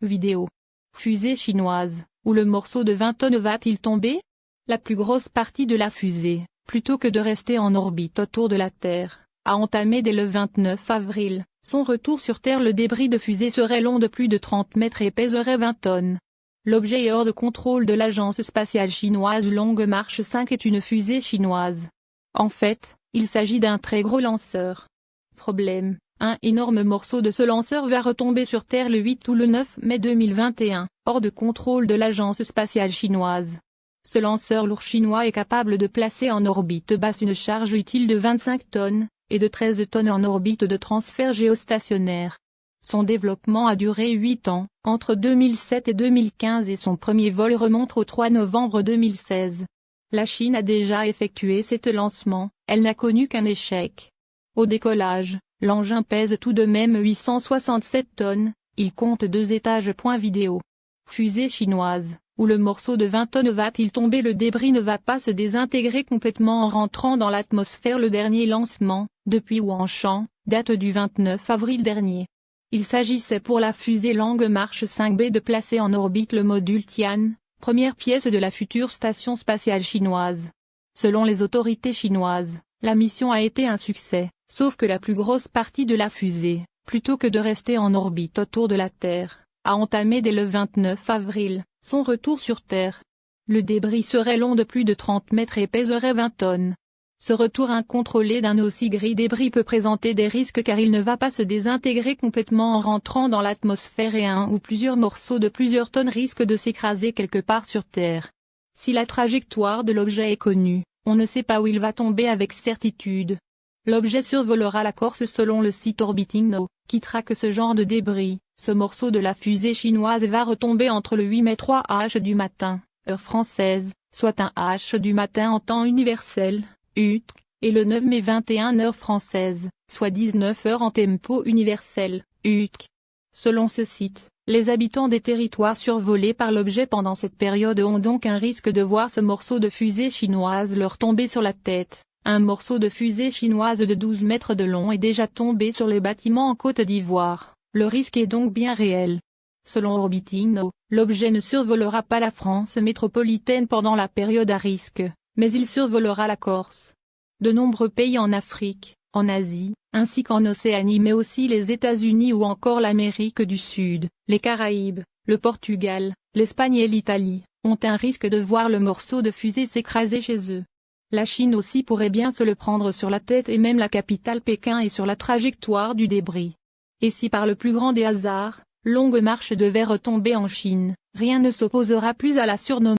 Vidéo. Fusée chinoise, où le morceau de 20 tonnes va-t-il tomber? La plus grosse partie de la fusée, plutôt que de rester en orbite autour de la Terre, a entamé dès le 29 avril. Son retour sur Terre. Le débris de fusée serait long de plus de 30 mètres et pèserait 20 tonnes. L'objet est hors de contrôle de l'agence spatiale chinoise. Longue Marche 5 est une fusée chinoise. En fait, il s'agit d'un très gros lanceur. Problème, un énorme morceau de ce lanceur va retomber sur Terre le 8 ou le 9 mai 2021, hors de contrôle de l'agence spatiale chinoise. Ce lanceur lourd chinois est capable de placer en orbite basse une charge utile de 25 tonnes, et de 13 tonnes en orbite de transfert géostationnaire. Son développement a duré 8 ans, entre 2007 et 2015 et son premier vol remonte au 3 novembre 2016. La Chine a déjà effectué 7 lancements, elle n'a connu qu'un échec. Au décollage, l'engin pèse tout de même 867 tonnes, il compte 2 étages. Vidéo. Fusée chinoise, où le morceau de 20 tonnes va-t-il tomber? Le débris ne va pas se désintégrer complètement en rentrant dans l'atmosphère. Le dernier lancement, depuis Huangshan, date du 29 avril dernier. Il s'agissait pour la fusée Longue Marche 5B de placer en orbite le module Tian, première pièce de la future station spatiale chinoise. Selon les autorités chinoises, la mission a été un succès, sauf que la plus grosse partie de la fusée, plutôt que de rester en orbite autour de la Terre, a entamé dès le 29 avril, son retour sur Terre. Le débris serait long de plus de 30 mètres et pèserait 20 tonnes. Ce retour incontrôlé d'un aussi gris débris peut présenter des risques car il ne va pas se désintégrer complètement en rentrant dans l'atmosphère et un ou plusieurs morceaux de plusieurs tonnes risquent de s'écraser quelque part sur Terre. Si la trajectoire de l'objet est connue, on ne sait pas où il va tomber avec certitude. L'objet survolera la Corse selon le site Orbiting Now, qui traque ce genre de débris. Ce morceau de la fusée chinoise va retomber entre le 8 mai 3h du matin, heure française, soit 1h du matin en temps universel, UTC, et le 9 mai 21 heure française, soit 19h en tempo universel, UTC. Selon ce site, les habitants des territoires survolés par l'objet pendant cette période ont donc un risque de voir ce morceau de fusée chinoise leur tomber sur la tête. Un morceau de fusée chinoise de 12 mètres de long est déjà tombé sur les bâtiments en Côte d'Ivoire. Le risque est donc bien réel. Selon Orbiting Now, l'objet ne survolera pas la France métropolitaine pendant la période à risque, mais il survolera la Corse. De nombreux pays en Afrique, en Asie, ainsi qu'en Océanie mais aussi les États-Unis ou encore l'Amérique du Sud, les Caraïbes, le Portugal, l'Espagne et l'Italie, ont un risque de voir le morceau de fusée s'écraser chez eux. La Chine aussi pourrait bien se le prendre sur la tête et même la capitale Pékin est sur la trajectoire du débris. Et si par le plus grand des hasards, Longue Marche devait retomber en Chine, rien ne s'opposera plus à la surnommer